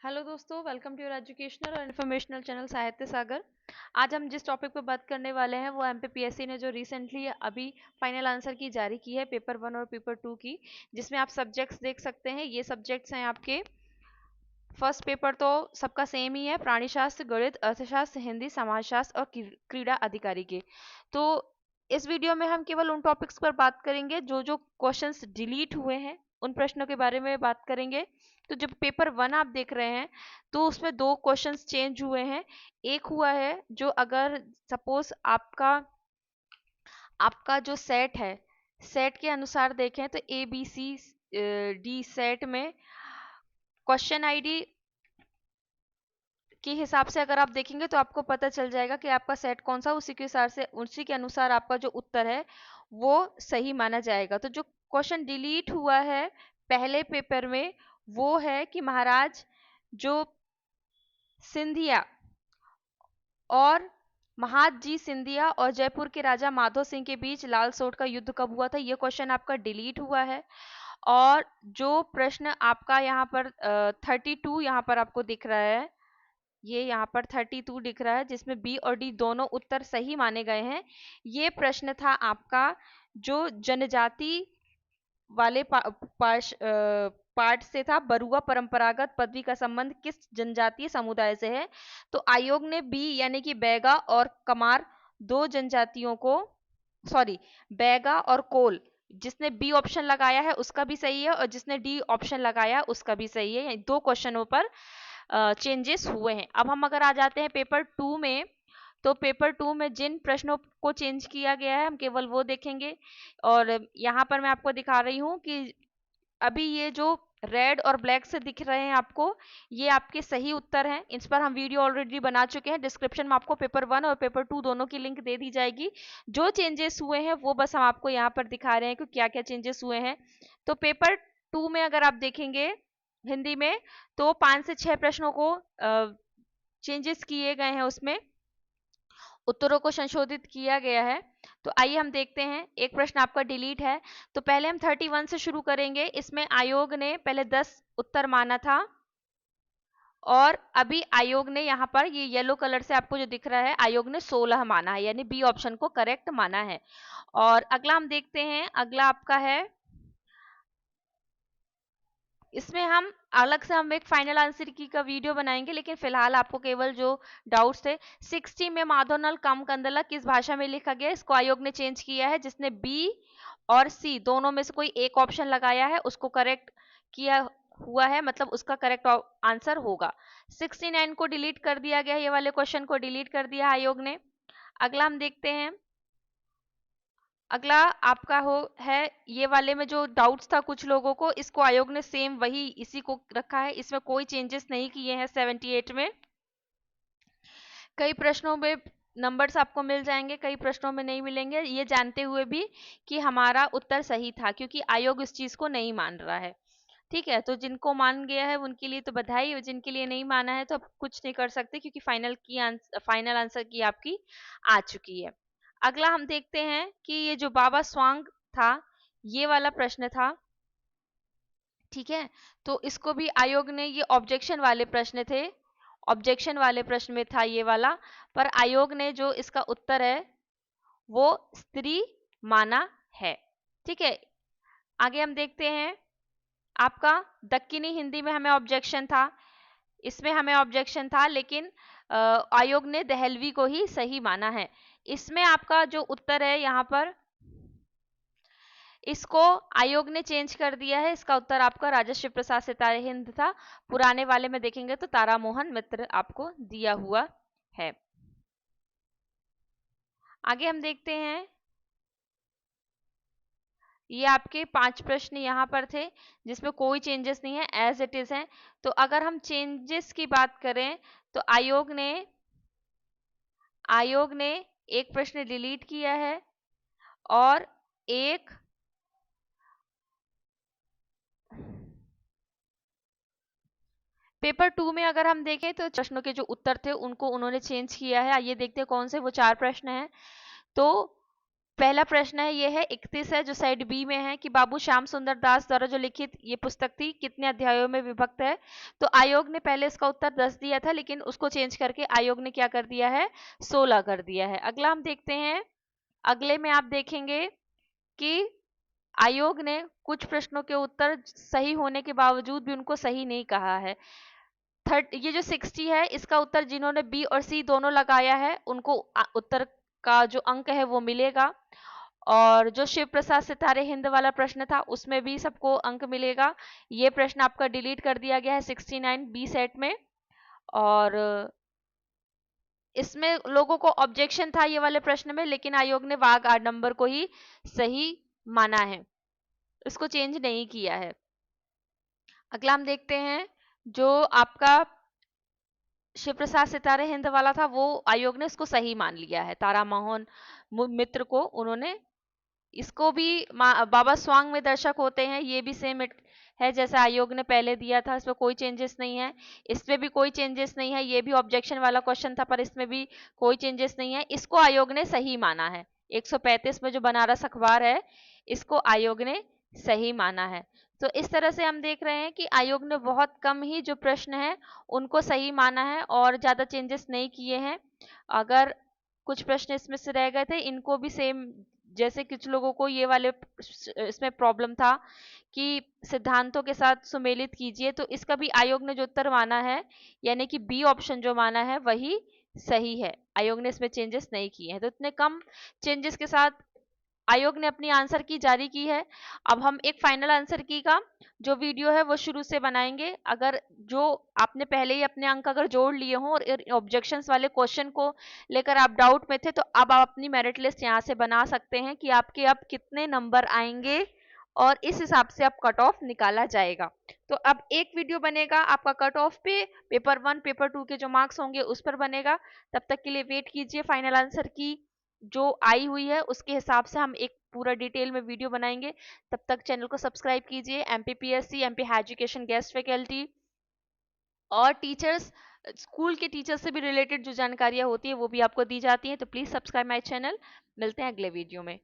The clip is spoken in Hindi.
हेलो दोस्तों, वेलकम टू योर एजुकेशनल और इन्फॉर्मेशनल चैनल साहित्य सागर। आज हम जिस टॉपिक पर बात करने वाले हैं वो एमपीपीएससी ने जो रिसेंटली अभी फाइनल आंसर की जारी की है पेपर 1 और पेपर 2 की, जिसमें आप सब्जेक्ट्स देख सकते हैं। ये सब्जेक्ट्स हैं आपके। फर्स्ट पेपर तो सबका सेम ही है, प्राणीशास्त्र, गणित, अर्थशास्त्र, हिंदी, समाजशास्त्र और क्रीड़ा अधिकारी के। तो इस वीडियो में हम केवल उन टॉपिक्स पर बात करेंगे जो जो क्वेश्चंस डिलीट हुए हैं, उन प्रश्नों के बारे में बात करेंगे। तो जब पेपर 1 आप देख रहे हैं तो उसमें दो क्वेश्चंस चेंज हुए हैं। एक हुआ है जो अगर सपोज आपका आपका जो सेट है, सेट के अनुसार देखें तो A B C D set में क्वेश्चन आईडी के हिसाब से अगर आप देखेंगे तो आपको पता चल जाएगा कि आपका सेट कौन सा, उसी के अनुसार आपका जो उत्तर है वो सही माना जाएगा। तो जो क्वेश्चन डिलीट हुआ है पहले पेपर में वो है कि महाराज जो सिंधिया और महादजी सिंधिया और जयपुर के राजा माधो सिंह के बीच लाल सोट का युद्ध कब हुआ था, ये क्वेश्चन आपका डिलीट हुआ है। और जो प्रश्न आपका यहाँ पर 32 यहाँ पर आपको दिख रहा है, ये यहाँ पर 32 दिख रहा है जिसमें बी और डी दोनों उत्तर सही माने गए हैं। ये प्रश्न था आपका जो जनजाति वाले पार्ट से था। बरुआ परंपरागत पदवी का संबंध किस जनजातीय समुदाय से है? तो आयोग ने बी यानी कि बैगा और कमार दो जनजातियों को, सॉरी, बैगा और कोल, जिसने बी ऑप्शन लगाया है उसका भी सही है और जिसने डी ऑप्शन लगाया उसका भी सही है। दो क्वेश्चनों पर चेंजेस हुए हैं। अब हम अगर आ जाते हैं पेपर 2 में, तो पेपर 2 में जिन प्रश्नों को चेंज किया गया है हम केवल वो देखेंगे। और यहाँ पर मैं आपको दिखा रही हूँ कि अभी ये जो रेड और ब्लैक से दिख रहे हैं आपको, ये आपके सही उत्तर हैं। इस पर हम वीडियो ऑलरेडी बना चुके हैं। डिस्क्रिप्शन में आपको पेपर 1 और पेपर 2 दोनों की लिंक दे दी जाएगी। जो चेंजेस हुए हैं वो बस हम आपको यहाँ पर दिखा रहे हैं कि क्या क्या चेंजेस हुए हैं। तो पेपर 2 में अगर आप देखेंगे हिंदी में, तो 5 से 6 प्रश्नों को चेंजेस किए गए हैं, उसमें उत्तरों को संशोधित किया गया है। तो आइए हम देखते हैं। एक प्रश्न आपका डिलीट है, तो पहले हम 31 से शुरू करेंगे। इसमें आयोग ने पहले 10 उत्तर माना था और अभी आयोग ने यहाँ पर, ये येलो कलर से आपको जो दिख रहा है, आयोग ने 16 माना है, यानी बी ऑप्शन को करेक्ट माना है। और अगला हम देखते हैं। अगला आपका है, इसमें हम अलग से हम एक फाइनल आंसर की का वीडियो बनाएंगे, लेकिन फिलहाल आपको केवल जो डाउट्स थे, 60 में माधोनल कम कंदला किस भाषा में लिखा गया, इसको आयोग ने चेंज किया है। जिसने बी और सी दोनों में से कोई एक ऑप्शन लगाया है उसको करेक्ट किया हुआ है, मतलब उसका करेक्ट आंसर होगा। 69 को डिलीट कर दिया गया, ये वाले क्वेश्चन को डिलीट कर दिया आयोग ने। अगला हम देखते हैं। अगला आपका हो है, ये वाले में जो डाउट्स था कुछ लोगों को, इसको आयोग ने सेम वही इसी को रखा है, इसमें कोई चेंजेस नहीं किए हैं। 78 में कई प्रश्नों में नंबर्स आपको मिल जाएंगे, कई प्रश्नों में नहीं मिलेंगे, ये जानते हुए भी कि हमारा उत्तर सही था, क्योंकि आयोग इस चीज को नहीं मान रहा है। ठीक है, तो जिनको मान गया है उनके लिए तो बधाई, और जिनके लिए नहीं माना है तो अब कुछ नहीं कर सकते, क्योंकि फाइनल आंसर की आपकी आ चुकी है। अगला हम देखते हैं कि ये जो बाबा स्वांग था, ये वाला प्रश्न था। ठीक है, तो इसको भी आयोग ने, ये ऑब्जेक्शन वाले प्रश्न थे, ऑब्जेक्शन वाले प्रश्न में था ये वाला, पर आयोग ने जो इसका उत्तर है वो स्त्री माना है। ठीक है, आगे हम देखते हैं। आपका दक्कनी हिंदी में हमें ऑब्जेक्शन था, इसमें हमें ऑब्जेक्शन था, लेकिन आयोग ने दहलवी को ही सही माना है। इसमें आपका जो उत्तर है यहाँ पर, इसको आयोग ने चेंज कर दिया है। इसका उत्तर आपका राजश्री प्रसाद सितारे हिंद था। पुराने वाले में देखेंगे तो तारा मोहन मित्र आपको दिया हुआ है। आगे हम देखते हैं। ये आपके 5 प्रश्न यहाँ पर थे जिसमें कोई चेंजेस नहीं है, एज इट इज है। तो अगर हम चेंजेस की बात करें तो आयोग ने एक प्रश्न डिलीट किया है और एक पेपर 2 में अगर हम देखें तो प्रश्नों के जो उत्तर थे उनको उन्होंने चेंज किया है। आइए देखते हैं कौन से वो 4 प्रश्न हैं। तो पहला प्रश्न है, ये है 31 है जो साइड बी में है कि बाबू श्याम सुंदर दास द्वारा जो लिखित ये पुस्तक थी कितने अध्यायों में विभक्त है। तो आयोग ने पहले इसका उत्तर 10 दिया था, लेकिन उसको चेंज करके आयोग ने क्या कर दिया है, 16 कर दिया है। अगला हम देखते हैं, अगले में आप देखेंगे कि आयोग ने कुछ प्रश्नों के उत्तर सही होने के बावजूद भी उनको सही नहीं कहा है। ये जो 60 है इसका उत्तर जिन्होंने बी और सी दोनों लगाया है उनको उत्तर का जो अंक है वो मिलेगा। और जो शिव प्रसाद सितारे हिंद वाला प्रश्न था उसमें भी सबको अंक मिलेगा। ये प्रश्न आपका डिलीट कर दिया गया है 69 बी सेट में। और इसमें लोगों को ऑब्जेक्शन था ये वाले प्रश्न में, लेकिन आयोग ने वाघ 8 नंबर को ही सही माना है, इसको चेंज नहीं किया है। अगला हम देखते हैं, जो आपका शिव प्रसाद सितारे हिंद वाला था वो आयोग ने इसको सही मान लिया है। तारा मोहन मित्र को उन्होंने, इसको भी बाबा स्वांग में दर्शक होते हैं, ये भी सेम है जैसे आयोग ने पहले दिया था, इसमें कोई चेंजेस नहीं है। इसमें भी कोई चेंजेस नहीं है, ये भी ऑब्जेक्शन वाला क्वेश्चन था पर इसमें भी कोई चेंजेस नहीं है, इसको आयोग ने सही माना है। 135 में जो बनारस अखबार है इसको आयोग ने सही माना है। तो इस तरह से हम देख रहे हैं कि आयोग ने बहुत कम ही जो प्रश्न है उनको सही माना है और ज़्यादा चेंजेस नहीं किए हैं। अगर कुछ प्रश्न इसमें से रह गए थे इनको भी सेम, जैसे कुछ लोगों को ये वाले इसमें प्रॉब्लम था कि सिद्धांतों के साथ सुमेलित कीजिए, तो इसका भी आयोग ने जो उत्तर माना है यानी कि बी ऑप्शन जो माना है वही सही है। आयोग ने इसमें चेंजेस नहीं किए हैं, तो इतने कम चेंजेस के साथ आयोग ने अपनी आंसर की जारी की है। अब हम एक फाइनल आंसर की का जो वीडियो है वो शुरू से बनाएंगे। अगर जो आपने पहले ही अपने अंक अगर जोड़ लिए हों और ऑब्जेक्शंस वाले क्वेश्चन को लेकर आप डाउट में थे, तो अब आप अपनी मेरिट लिस्ट यहाँ से बना सकते हैं कि आपके अब कितने नंबर आएंगे और इस हिसाब से अब कट ऑफ निकाला जाएगा। तो अब एक वीडियो बनेगा आपका कट ऑफ पे, पेपर 1 पेपर 2 के जो मार्क्स होंगे उस पर बनेगा। तब तक के लिए वेट कीजिए, फाइनल आंसर की जो आई हुई है उसके हिसाब से हम एक पूरा डिटेल में वीडियो बनाएंगे। तब तक चैनल को सब्सक्राइब कीजिए। MPPSC, MP high education guest faculty और टीचर्स, स्कूल के टीचर्स से भी रिलेटेड जो जानकारियां होती है वो भी आपको दी जाती हैं, तो प्लीज़ सब्सक्राइब माय चैनल। मिलते हैं अगले वीडियो में।